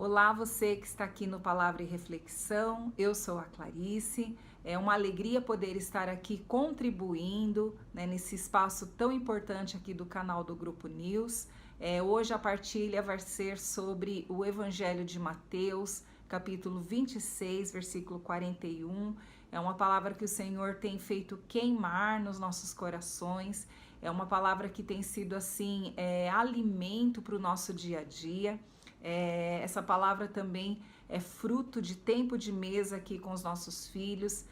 Olá, você que está aqui no Palavra e Reflexão, eu sou a Clarice, é uma alegria poder estar aqui contribuindo, né, nesse espaço tão importante aqui do canal do Grupo News. Hoje a partilha vai ser sobre o Evangelho de Mateus, capítulo 26, versículo 41. É uma palavra que o Senhor tem feito queimar nos nossos corações, é uma palavra que tem sido assim, alimento para o nosso dia a dia. Essa palavra também é fruto de tempo de mesa aqui com os nossos filhos,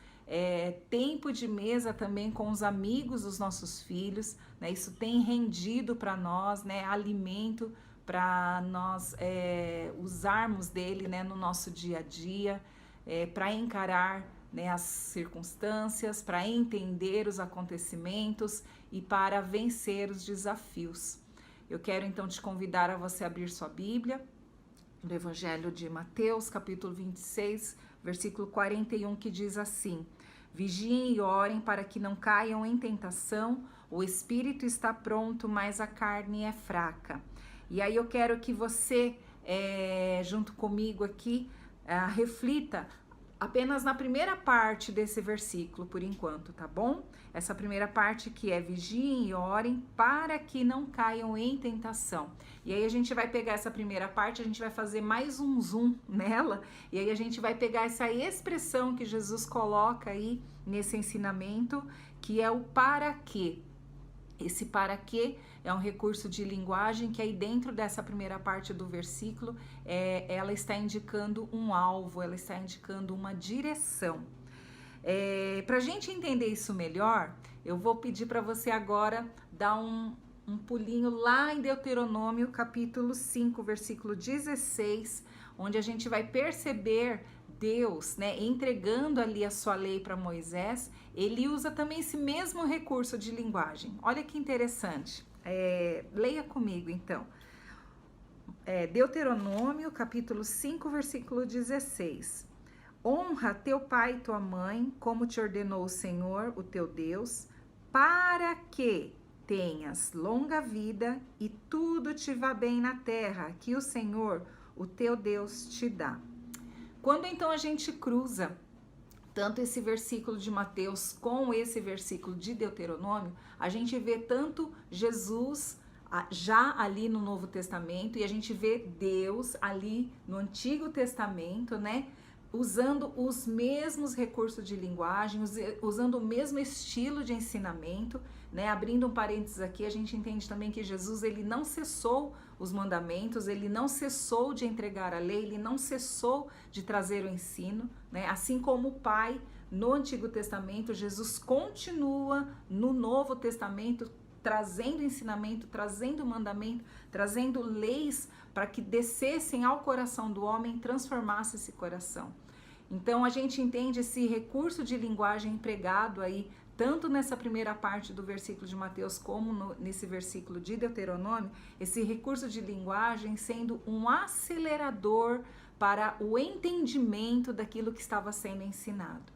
tempo de mesa também com os amigos dos nossos filhos, né? Isso tem rendido para nós, né? Alimento para nós usarmos dele, né? No nosso dia a dia, para encarar, né, as circunstâncias, para entender os acontecimentos e para vencer os desafios. Eu quero então te convidar a você abrir sua Bíblia do Evangelho de Mateus, capítulo 26, versículo 41, que diz assim: vigiem e orem para que não caiam em tentação, o espírito está pronto, mas a carne é fraca. E aí eu quero que você, junto comigo aqui, reflita apenas na primeira parte desse versículo, por enquanto, tá bom? Essa primeira parte que é vigiem e orem para que não caiam em tentação. E aí a gente vai pegar essa primeira parte, a gente vai fazer mais um zoom nela, e aí a gente vai pegar essa expressão que Jesus coloca aí nesse ensinamento, que é o para quê. Esse para quê é um recurso de linguagem que aí dentro dessa primeira parte do versículo, ela está indicando um alvo, ela está indicando uma direção. Para a gente entender isso melhor, eu vou pedir para você agora dar um pulinho lá em Deuteronômio, capítulo 5, versículo 16, onde a gente vai perceber Deus, né, entregando ali a sua lei para Moisés. Ele usa também esse mesmo recurso de linguagem. Olha que interessante. Leia comigo, então. Deuteronômio, capítulo 5, versículo 16. Honra teu pai e tua mãe, como te ordenou o Senhor, o teu Deus, para que tenhas longa vida e tudo te vá bem na terra que o Senhor, o teu Deus, te dá. Quando então a gente cruza tanto esse versículo de Mateus com esse versículo de Deuteronômio, a gente vê tanto Jesus já ali no Novo Testamento e a gente vê Deus ali no Antigo Testamento, né? Usando os mesmos recursos de linguagem, usando o mesmo estilo de ensinamento, né? Abrindo um parênteses aqui, a gente entende também que Jesus, ele não cessou os mandamentos, ele não cessou de entregar a lei, ele não cessou de trazer o ensino, né? Assim como o Pai no Antigo Testamento, Jesus continua no Novo Testamento trazendo ensinamento, trazendo mandamento, trazendo leis para que descessem ao coração do homem, transformasse esse coração. Então a gente entende esse recurso de linguagem empregado aí, tanto nessa primeira parte do versículo de Mateus como nesse versículo de Deuteronômio, esse recurso de linguagem sendo um acelerador para o entendimento daquilo que estava sendo ensinado.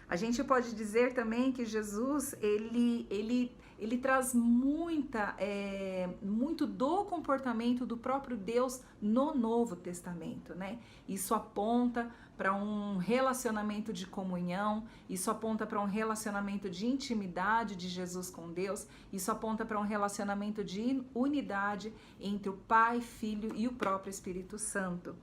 A gente pode dizer também que Jesus, ele traz muito do comportamento do próprio Deus no Novo Testamento, né? Isso aponta para um relacionamento de comunhão, isso aponta para um relacionamento de intimidade de Jesus com Deus, isso aponta para um relacionamento de unidade entre o Pai, Filho e o próprio Espírito Santo.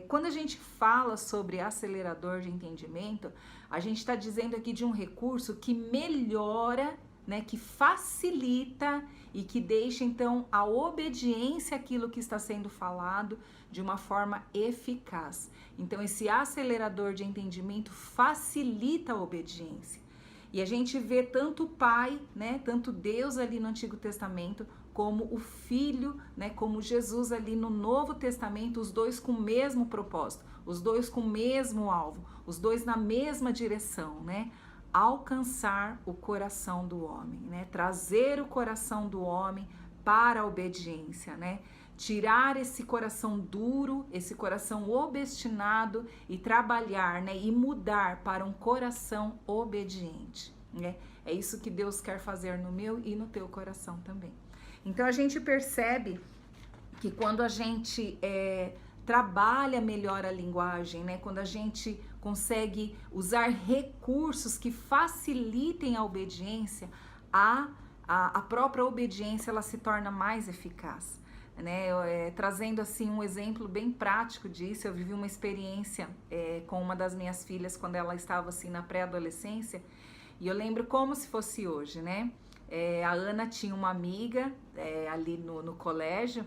Quando a gente fala sobre acelerador de entendimento, a gente está dizendo aqui de um recurso que melhora, né, que facilita e que deixa então a obediência àquilo que está sendo falado de uma forma eficaz. Então esse acelerador de entendimento facilita a obediência. E a gente vê tanto o Pai, né, tanto Deus ali no Antigo Testamento, como o Filho, né, como Jesus ali no Novo Testamento, os dois com o mesmo propósito, os dois com o mesmo alvo, os dois na mesma direção, né? Alcançar o coração do homem, né? Trazer o coração do homem para a obediência, né? Tirar esse coração duro, esse coração obstinado e trabalhar, né? E mudar para um coração obediente, né? É isso que Deus quer fazer no meu e no teu coração também. Então a gente percebe que quando a gente trabalha melhor a linguagem, né? Quando a gente consegue usar recursos que facilitem a obediência, a própria obediência ela se torna mais eficaz. Né? Trazendo assim um exemplo bem prático disso, eu vivi uma experiência com uma das minhas filhas quando ela estava assim na pré-adolescência, e eu lembro como se fosse hoje, né? A Ana tinha uma amiga ali no colégio,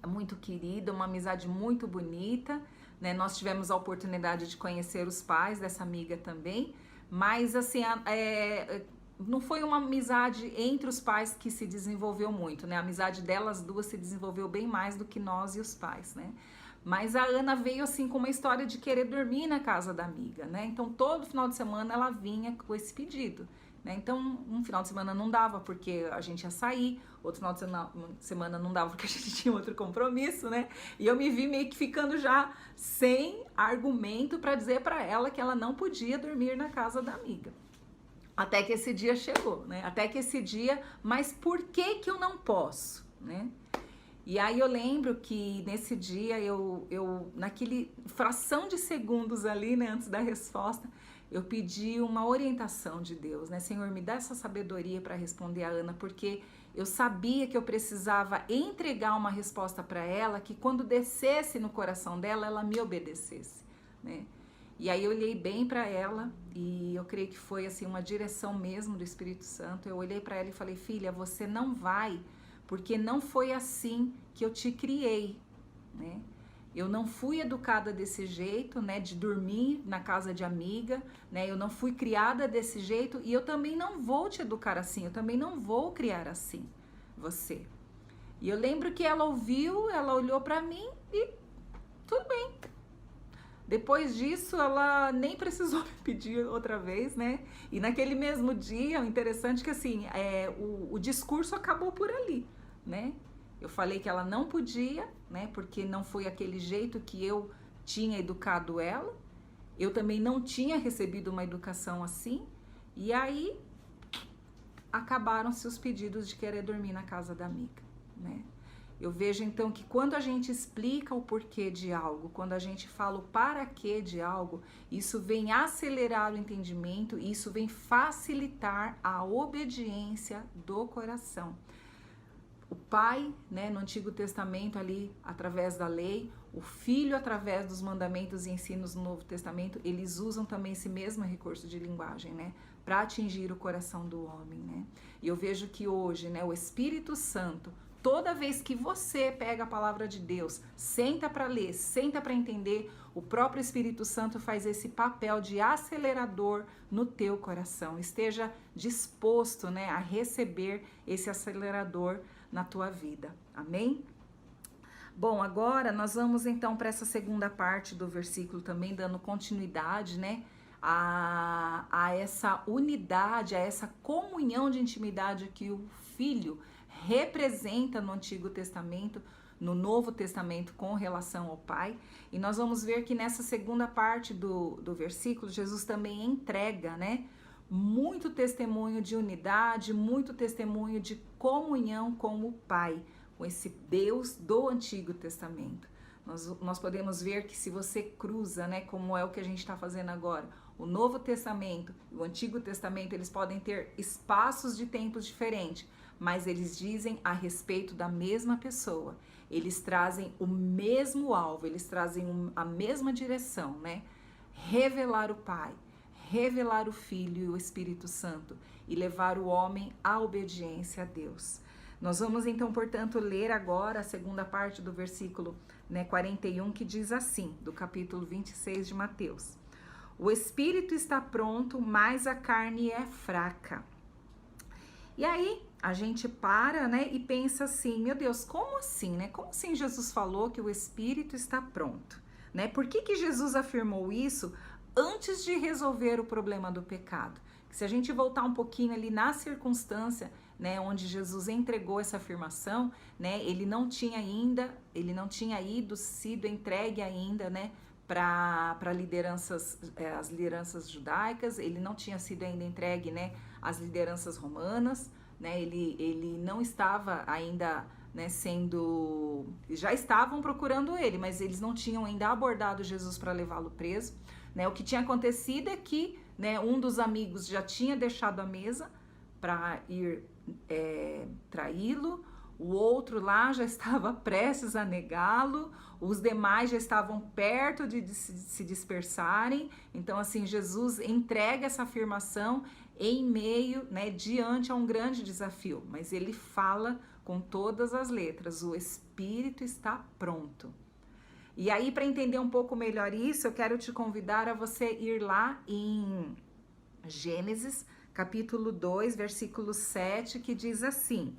muito querida, uma amizade muito bonita, né? Nós tivemos a oportunidade de conhecer os pais dessa amiga também, mas assim, não foi uma amizade entre os pais que se desenvolveu muito, né? A amizade delas duas se desenvolveu bem mais do que nós e os pais, né? Mas a Ana veio assim com uma história de querer dormir na casa da amiga, né? Então todo final de semana ela vinha com esse pedido, né? Então um final de semana não dava porque a gente ia sair, outro final de semana não dava porque a gente tinha outro compromisso, né? E eu me vi meio que ficando já sem argumento para dizer para ela que ela não podia dormir na casa da amiga. Até que esse dia chegou, né? Até que esse dia, mas por que que eu não posso, né? E aí eu lembro que nesse dia, naquele fração de segundos ali, né, antes da resposta, eu pedi uma orientação de Deus, né? Senhor, me dá essa sabedoria para responder a Ana, porque eu sabia que eu precisava entregar uma resposta para ela, que quando descesse no coração dela, ela me obedecesse, né? E aí eu olhei bem para ela e eu creio que foi assim uma direção mesmo do Espírito Santo. Eu olhei para ela e falei: filha, você não vai, porque não foi assim que eu te criei, né? Eu não fui educada desse jeito, né, de dormir na casa de amiga, né? Eu não fui criada desse jeito e eu também não vou te educar assim, eu também não vou criar assim você. E eu lembro que ela ouviu, ela olhou para mim e tudo bem. Depois disso, ela nem precisou me pedir outra vez, né? E naquele mesmo dia, o interessante é que assim, o discurso acabou por ali, né? Eu falei que ela não podia, né? Porque não foi aquele jeito que eu tinha educado ela. Eu também não tinha recebido uma educação assim. E aí, acabaram-se os pedidos de querer dormir na casa da amiga, né? Eu vejo então que quando a gente explica o porquê de algo, quando a gente fala o para quê de algo, isso vem acelerar o entendimento, isso vem facilitar a obediência do coração. O pai, né, no Antigo Testamento ali, através da lei, o filho através dos mandamentos e ensinos no Novo Testamento, eles usam também esse mesmo recurso de linguagem, né, para atingir o coração do homem, né? E eu vejo que hoje, né, o Espírito Santo, toda vez que você pega a palavra de Deus, senta para ler, senta para entender, o próprio Espírito Santo faz esse papel de acelerador no teu coração. Esteja disposto, né, a receber esse acelerador na tua vida. Amém? Bom, agora nós vamos então para essa segunda parte do versículo também, dando continuidade, né, a essa unidade, a essa comunhão de intimidade que o Filho representa no Antigo Testamento, no Novo Testamento com relação ao Pai. E nós vamos ver que nessa segunda parte do versículo, Jesus também entrega, né, muito testemunho de unidade, muito testemunho de comunhão com o Pai, com esse Deus do Antigo Testamento. Nós podemos ver que se você cruza, né, como é o que a gente está fazendo agora, o Novo Testamento e o Antigo Testamento, eles podem ter espaços de tempos diferentes, mas eles dizem a respeito da mesma pessoa. Eles trazem o mesmo alvo, eles trazem a mesma direção, né? Revelar o Pai, revelar o Filho e o Espírito Santo e levar o homem à obediência a Deus. Nós vamos então, portanto, ler agora a segunda parte do versículo, né, 41, que diz assim, do capítulo 26 de Mateus: o espírito está pronto, mas a carne é fraca. E aí a gente para, né, e pensa assim: meu Deus, como assim, né? Como assim Jesus falou que o espírito está pronto, né? Por que Jesus afirmou isso antes de resolver o problema do pecado? Se a gente voltar um pouquinho ali na circunstância, né, onde Jesus entregou essa afirmação, né, ele não tinha sido entregue ainda, né, para lideranças, as lideranças judaicas, ele não tinha sido ainda entregue, né, às lideranças romanas, né, ele não estava ainda né, já estavam procurando ele, mas eles não tinham ainda abordado Jesus para levá-lo preso, né? O que tinha acontecido é que, né, um dos amigos já tinha deixado a mesa para ir traí-lo, o outro lá já estava prestes a negá-lo, os demais já estavam perto de se dispersarem. Então, assim, Jesus entrega essa afirmação em meio, né, diante a um grande desafio, mas ele fala com todas as letras: o Espírito está pronto. E aí, para entender um pouco melhor isso, eu quero te convidar a você ir lá em Gênesis, capítulo 2, versículo 7, que diz assim: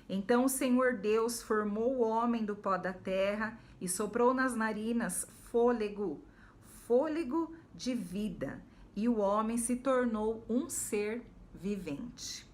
Então o Senhor Deus formou o homem do pó da terra e soprou nas narinas fôlego de vida, e o homem se tornou um ser vivente.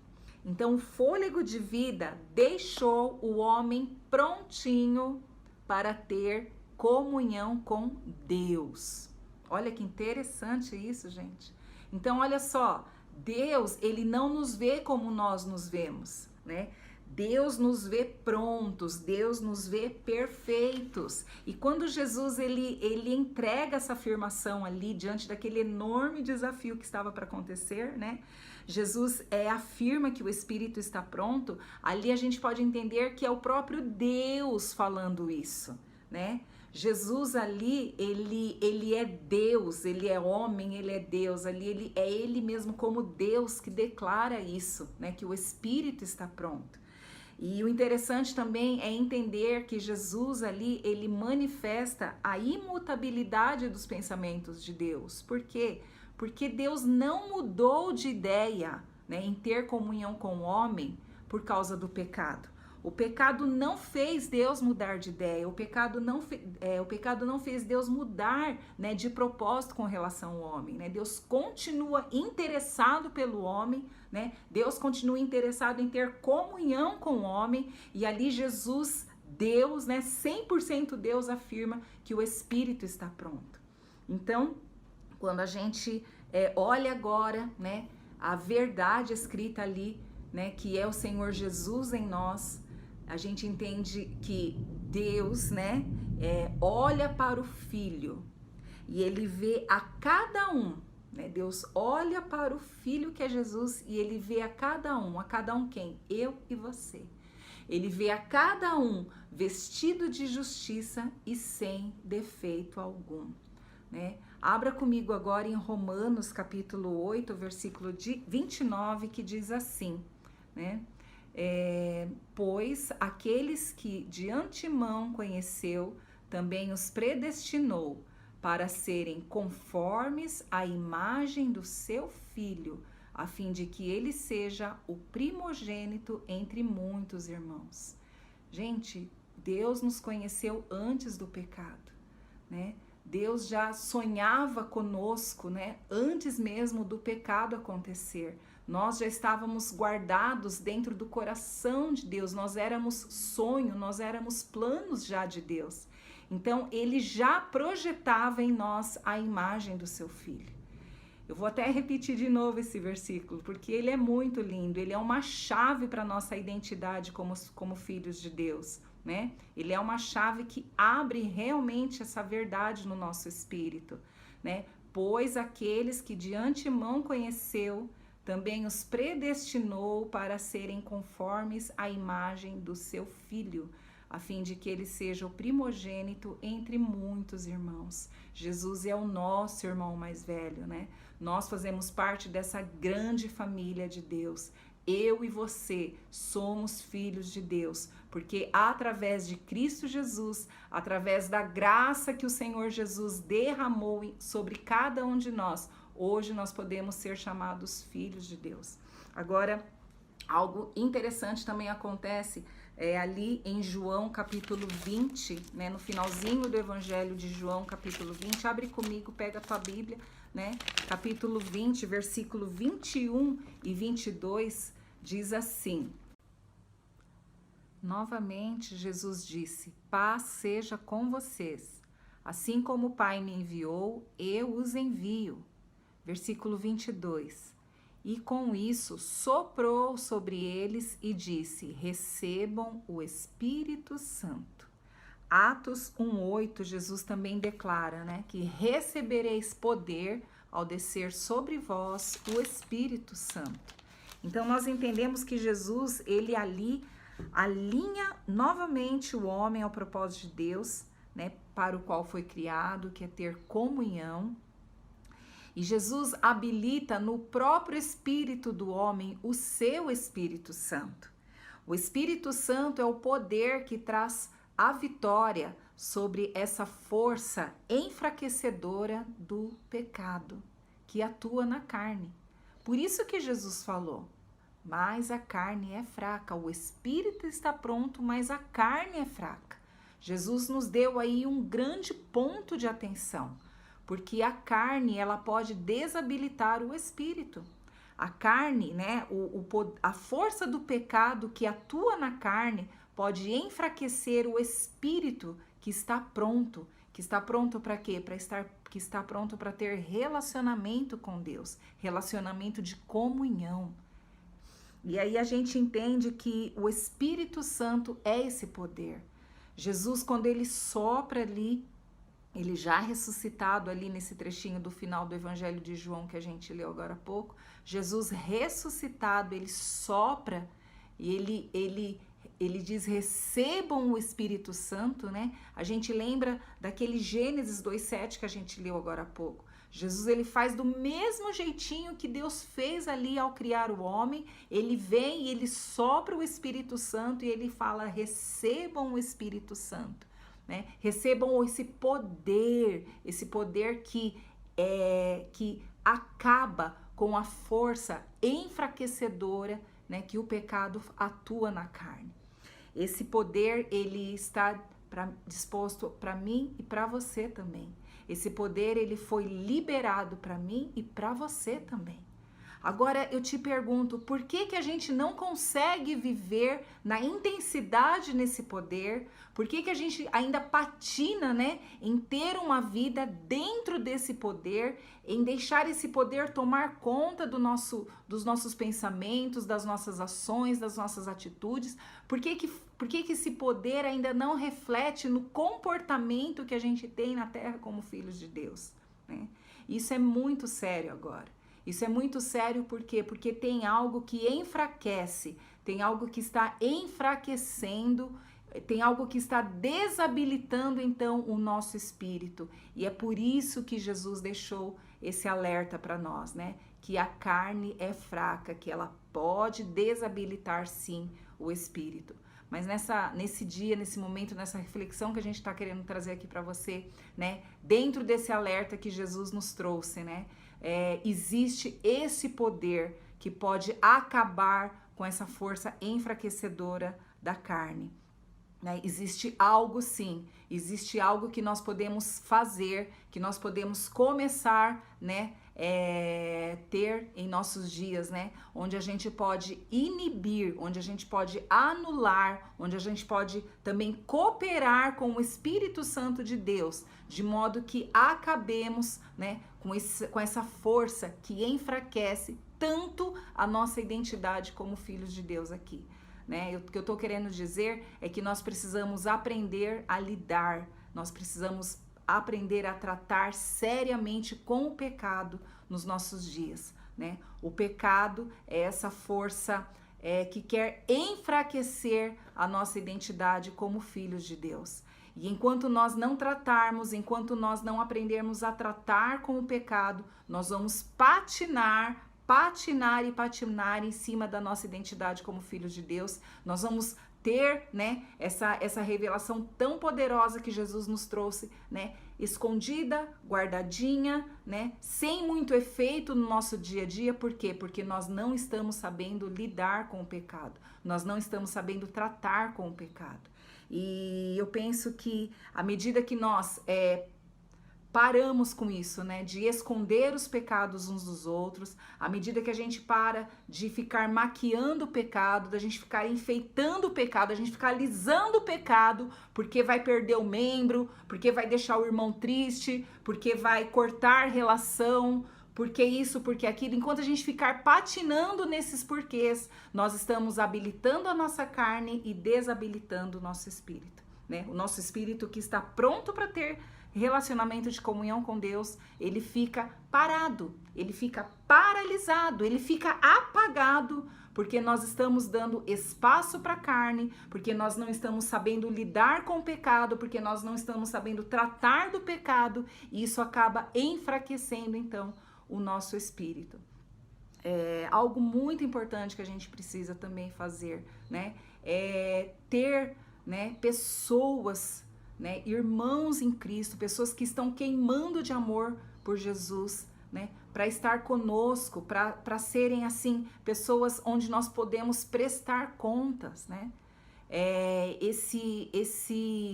Então o fôlego de vida deixou o homem prontinho para ter comunhão com Deus. Olha que interessante isso, gente. Então, olha só, Deus, ele não nos vê como nós nos vemos, né? Deus nos vê prontos, Deus nos vê perfeitos. E quando Jesus ele entrega essa afirmação ali diante daquele enorme desafio que estava para acontecer, né? Jesus afirma que o Espírito está pronto. Ali a gente pode entender que é o próprio Deus falando isso, né? Jesus ali, ele é Deus, ele é homem, ele é Deus, ali é ele mesmo como Deus que declara isso, né? Que o Espírito está pronto. E o interessante também é entender que Jesus ali, ele manifesta a imutabilidade dos pensamentos de Deus. Por quê? Porque Deus não mudou de ideia, né, em ter comunhão com o homem por causa do pecado. O pecado não fez Deus mudar de ideia, o pecado não fez Deus mudar, né, de propósito com relação ao homem, né? Deus continua interessado pelo homem, né? Deus continua interessado em ter comunhão com o homem, e ali Jesus, Deus, né, 100% Deus, afirma que o Espírito está pronto. Então, quando a gente olha agora, né, a verdade escrita ali, né, que é o Senhor Jesus em nós, a gente entende que Deus, né, olha para o Filho e ele vê a cada um, né? Deus olha para o Filho que é Jesus e ele vê a cada um quem? Eu e você. Ele vê a cada um vestido de justiça e sem defeito algum, né? Abra comigo agora em Romanos capítulo 8, versículo 29, que diz assim, né? Pois aqueles que de antemão conheceu, também os predestinou para serem conformes à imagem do seu Filho, a fim de que ele seja o primogênito entre muitos irmãos. Gente, Deus nos conheceu antes do pecado, né? Deus já sonhava conosco, né, antes mesmo do pecado acontecer. Nós já estávamos guardados dentro do coração de Deus, nós éramos sonho, nós éramos planos já de Deus. Então, ele já projetava em nós a imagem do seu Filho. Eu vou até repetir de novo esse versículo, porque ele é muito lindo, ele é uma chave para a nossa identidade como filhos de Deus, né? Ele é uma chave que abre realmente essa verdade no nosso espírito, né? Pois aqueles que de antemão conheceu, também os predestinou para serem conformes à imagem do seu Filho, a fim de que ele seja o primogênito entre muitos irmãos. Jesus é o nosso irmão mais velho, né? Nós fazemos parte dessa grande família de Deus. Eu e você somos filhos de Deus, porque através de Cristo Jesus, através da graça que o Senhor Jesus derramou sobre cada um de nós, hoje nós podemos ser chamados filhos de Deus. Agora, algo interessante também acontece ali em João capítulo 20, né, no finalzinho do Evangelho de João capítulo 20, abre comigo, pega a tua Bíblia, né, capítulo 20, versículo 21 e 22, diz assim: Novamente Jesus disse: Paz seja com vocês. Assim como o Pai me enviou, eu os envio. Versículo 22. E com isso soprou sobre eles e disse: recebam o Espírito Santo. Atos 1:8, Jesus também declara, né, que recebereis poder ao descer sobre vós o Espírito Santo. Então nós entendemos que Jesus, ele ali alinha novamente o homem ao propósito de Deus, né, para o qual foi criado, que é ter comunhão. E Jesus habilita no próprio espírito do homem o seu Espírito Santo. O Espírito Santo é o poder que traz a vitória sobre essa força enfraquecedora do pecado que atua na carne. Por isso que Jesus falou: mas a carne é fraca, o espírito está pronto, mas a carne é fraca. Jesus nos deu aí um grande ponto de atenção, porque a carne, ela pode desabilitar o espírito. A carne, né, a força do pecado que atua na carne pode enfraquecer o espírito que está pronto. Que está pronto para quê? Que está pronto para ter relacionamento com Deus, relacionamento de comunhão. E aí a gente entende que o Espírito Santo é esse poder. Jesus, quando ele sopra ali, ele já ressuscitado ali nesse trechinho do final do Evangelho de João que a gente leu agora há pouco, Jesus ressuscitado, ele sopra e ele diz: recebam o Espírito Santo, né? A gente lembra daquele Gênesis 2:7 que a gente leu agora há pouco. Jesus, ele faz do mesmo jeitinho que Deus fez ali ao criar o homem. Ele vem e ele sopra o Espírito Santo e ele fala: recebam o Espírito Santo, né? Recebam esse poder que acaba com a força enfraquecedora, né, que o pecado atua na carne. Esse poder, ele está disposto para mim e para você também. Esse poder, ele foi liberado para mim e para você também. Agora eu te pergunto, por que a gente não consegue viver na intensidade nesse poder? Por que a gente ainda patina, né, em ter uma vida dentro desse poder, em deixar esse poder tomar conta dos nossos pensamentos, das nossas ações, das nossas atitudes? Por que esse poder ainda não reflete no comportamento que a gente tem na terra como filhos de Deus, né? Isso é muito sério agora. Isso é muito sério por quê? Porque tem algo que enfraquece, tem algo que está enfraquecendo, tem algo que está desabilitando então o nosso espírito. E é por isso que Jesus deixou esse alerta para nós, né? Que a carne é fraca, que ela pode desabilitar sim o espírito. Mas nesse dia, nesse momento, nessa reflexão que a gente está querendo trazer aqui para você, né? Dentro desse alerta que Jesus nos trouxe, né? Existe esse poder que pode acabar com essa força enfraquecedora da carne, né? Existe algo sim, existe algo que nós podemos fazer, que nós podemos começar, né? Ter em nossos dias, né? Onde a gente pode inibir, onde a gente pode anular, onde a gente pode também cooperar com o Espírito Santo de Deus, de modo que acabemos, né, com essa força que enfraquece tanto a nossa identidade como filhos de Deus aqui, né? O que eu estou querendo dizer é que nós precisamos aprender a lidar, nós precisamos aprender a tratar seriamente com o pecado nos nossos dias, né? O pecado é essa força que quer enfraquecer a nossa identidade como filhos de Deus. E enquanto nós não tratarmos, enquanto nós não aprendermos a tratar com o pecado, nós vamos patinar em cima da nossa identidade como filhos de Deus. Nós vamos ter, né, essa revelação tão poderosa que Jesus nos trouxe, né, escondida, guardadinha, né, sem muito efeito no nosso dia a dia. Por quê? Porque nós não estamos sabendo lidar com o pecado, nós não estamos sabendo tratar com o pecado. E eu penso que à medida que nós paramos com isso, né, de esconder os pecados uns dos outros, à medida que a gente para de ficar maquiando o pecado, da gente ficar enfeitando o pecado, a gente ficar alisando o pecado, porque vai perder o membro, porque vai deixar o irmão triste, porque vai cortar relação, porque isso, porque aquilo. Enquanto a gente ficar patinando nesses porquês, nós estamos habilitando a nossa carne e desabilitando o nosso espírito, né? O nosso espírito que está pronto para ter relacionamento de comunhão com Deus, ele fica parado, ele fica paralisado, ele fica apagado, porque nós estamos dando espaço para a carne, porque nós não estamos sabendo lidar com o pecado, porque nós não estamos sabendo tratar do pecado, e isso acaba enfraquecendo, então, o nosso espírito. Algo muito importante que a gente precisa também fazer, né? É ter, né, pessoas, né, irmãos em Cristo, pessoas que estão queimando de amor por Jesus, né, para estar conosco, para serem assim, pessoas onde nós podemos prestar contas, né?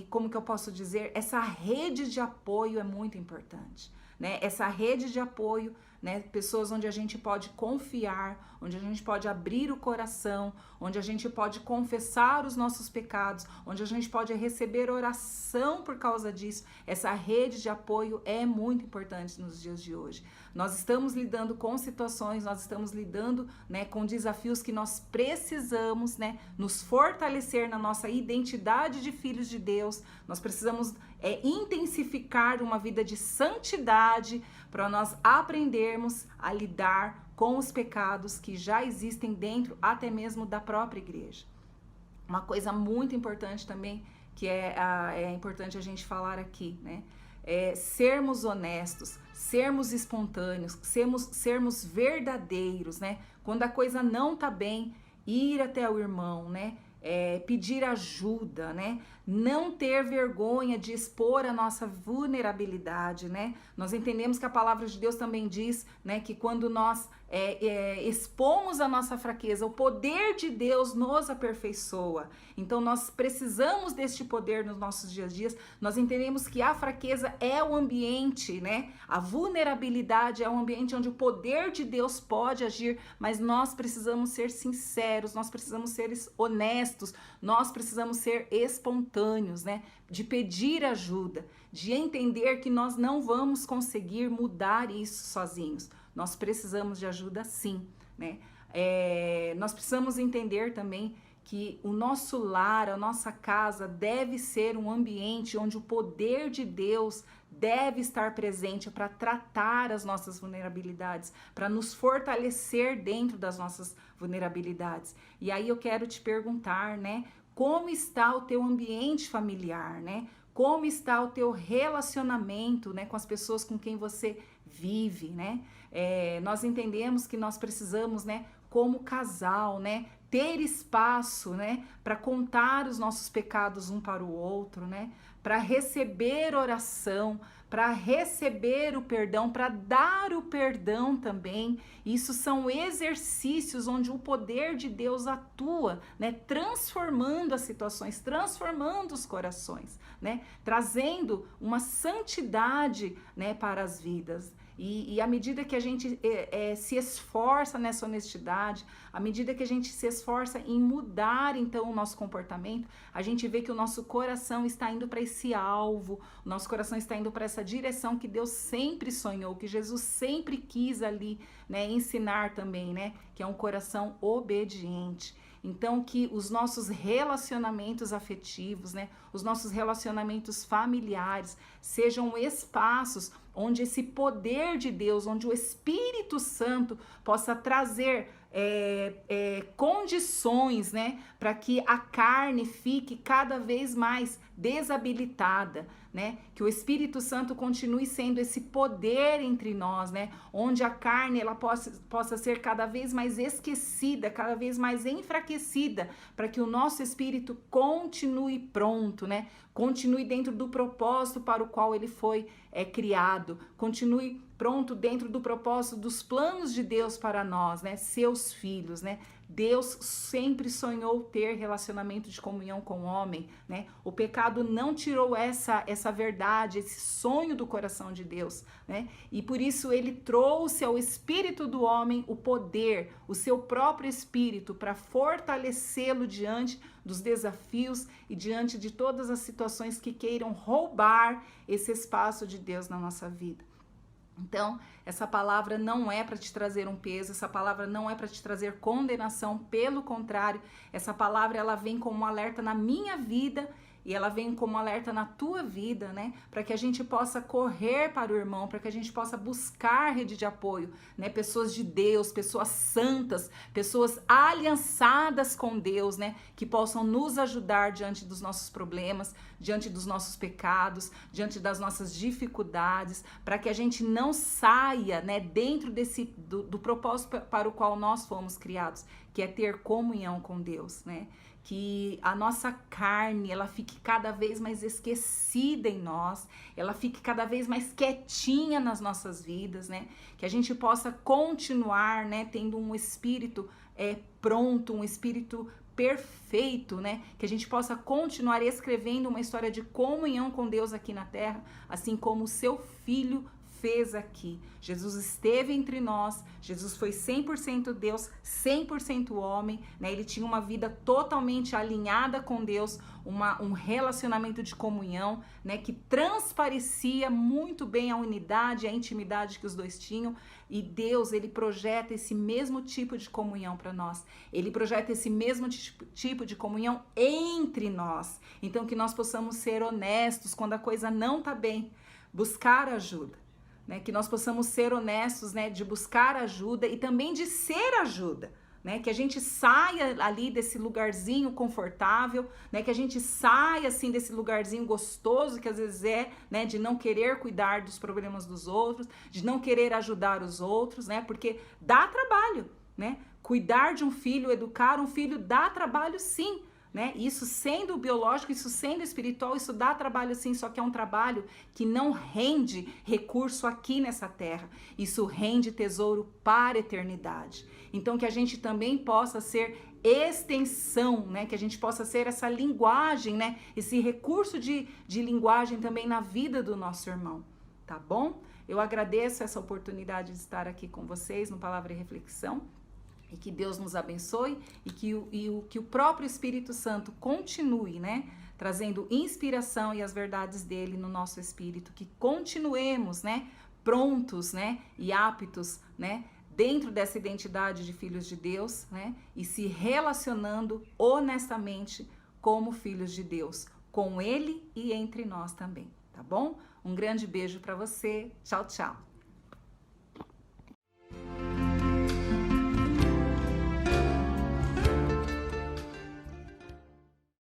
Como que eu posso dizer? Essa rede de apoio é muito importante, né? Essa rede de apoio, né? Pessoas onde a gente pode confiar, onde a gente pode abrir o coração, onde a gente pode confessar os nossos pecados, onde a gente pode receber oração por causa disso. Essa rede de apoio é muito importante nos dias de hoje. Nós estamos lidando com situações, nós estamos lidando, né, com desafios que nós precisamos, né, nos fortalecer na nossa identidade de filhos de Deus. Nós precisamos intensificar uma vida de santidade para nós aprendermos a lidar com os pecados que já existem dentro até mesmo da própria igreja. Uma coisa muito importante também, que é importante a gente falar aqui, né? Sermos honestos, sermos espontâneos, sermos verdadeiros, né? Quando a coisa não tá bem, ir até o irmão, né? Pedir ajuda, né? Não ter vergonha de expor a nossa vulnerabilidade, né? Nós entendemos que a palavra de Deus também diz, né, que quando nós expomos a nossa fraqueza, o poder de Deus nos aperfeiçoa. Então nós precisamos deste poder nos nossos dias a dias. Nós entendemos que a fraqueza é o ambiente, né? A vulnerabilidade é um ambiente onde o poder de Deus pode agir, mas nós precisamos ser sinceros, nós precisamos ser honestos, nós precisamos ser espontâneos, né? De pedir ajuda, de entender que nós não vamos conseguir mudar isso sozinhos. Nós precisamos de ajuda sim, né? Nós precisamos entender também que o nosso lar, a nossa casa deve ser um ambiente onde o poder de Deus deve estar presente para tratar as nossas vulnerabilidades, para nos fortalecer dentro das nossas vulnerabilidades. E aí eu quero te perguntar, né? Como está o teu ambiente familiar, né? Como está o teu relacionamento, né, com as pessoas com quem você vive, né? Nós entendemos que nós precisamos, né, como casal, né, ter espaço, né, para contar os nossos pecados um para o outro, né, para receber oração, para receber o perdão, para dar o perdão também. Isso são exercícios onde o poder de Deus atua, né, transformando as situações, transformando os corações, né, trazendo uma santidade, né, para as vidas. E à medida que a gente se esforça nessa honestidade, à medida que a gente se esforça em mudar então o nosso comportamento, a gente vê que o nosso coração está indo para esse alvo, o nosso coração está indo para essa direção que Deus sempre sonhou, que Jesus sempre quis ali, né, ensinar também, né, que é um coração obediente. Então, que os nossos relacionamentos afetivos, né, os nossos relacionamentos familiares sejam espaços onde esse poder de Deus, onde o Espírito Santo possa trazer condições, né, para que a carne fique cada vez mais desabilitada, né, que o Espírito Santo continue sendo esse poder entre nós, né, onde a carne ela possa ser cada vez mais esquecida, cada vez mais enfraquecida, para que o nosso espírito continue pronto, né, continue dentro do propósito para o qual ele foi criado, continue pronto dentro do propósito dos planos de Deus para nós, né, seus filhos, né. Deus sempre sonhou ter relacionamento de comunhão com o homem, né? O pecado não tirou essa verdade, esse sonho do coração de Deus, né? E por isso ele trouxe ao espírito do homem o poder, o seu próprio espírito, para fortalecê-lo diante dos desafios e diante de todas as situações que queiram roubar esse espaço de Deus na nossa vida. Então, essa palavra não é para te trazer um peso, essa palavra não é para te trazer condenação, pelo contrário, essa palavra ela vem como um alerta na minha vida e ela vem como um alerta na tua vida, né? Para que a gente possa correr para o irmão, para que a gente possa buscar rede de apoio, né? Pessoas de Deus, pessoas santas, pessoas aliançadas com Deus, né? Que possam nos ajudar diante dos nossos problemas, diante dos nossos pecados, diante das nossas dificuldades, para que a gente não saia, né? Dentro do propósito para o qual nós fomos criados, que é ter comunhão com Deus, né? Que a nossa carne, ela fique cada vez mais esquecida em nós, ela fique cada vez mais quietinha nas nossas vidas, né? Que a gente possa continuar, né, tendo um espírito pronto, um espírito perfeito, né? Que a gente possa continuar escrevendo uma história de comunhão com Deus aqui na terra, assim como o seu filho fez aqui. Jesus esteve entre nós, Jesus foi 100% Deus, 100% homem, né? Ele tinha uma vida totalmente alinhada com Deus, um relacionamento de comunhão, né? Que transparecia muito bem a unidade, a intimidade que os dois tinham, e Deus, ele projeta esse mesmo tipo de comunhão para nós, ele projeta esse mesmo tipo de comunhão entre nós, então que nós possamos ser honestos quando a coisa não tá bem, buscar ajuda, né, que nós possamos ser honestos, né, de buscar ajuda e também de ser ajuda, né, que a gente saia ali desse lugarzinho confortável, né, que a gente saia assim desse lugarzinho gostoso que às vezes né, de não querer cuidar dos problemas dos outros, de não querer ajudar os outros, né, porque dá trabalho, né, cuidar de um filho, educar um filho dá trabalho sim, né? Isso sendo biológico, isso sendo espiritual, isso dá trabalho sim, só que é um trabalho que não rende recurso aqui nessa terra, isso rende tesouro para a eternidade. Então que a gente também possa ser extensão, né? Que a gente possa ser essa linguagem, né? Esse recurso de linguagem também na vida do nosso irmão, tá bom? Eu agradeço essa oportunidade de estar aqui com vocês no Palavra e Reflexão. E que Deus nos abençoe e que o próprio Espírito Santo continue, né, trazendo inspiração e as verdades dele no nosso espírito, que continuemos, né, prontos, né, e aptos, né, dentro dessa identidade de filhos de Deus, né, e se relacionando honestamente como filhos de Deus, com ele e entre nós também, tá bom? Um grande beijo para você. Tchau, tchau.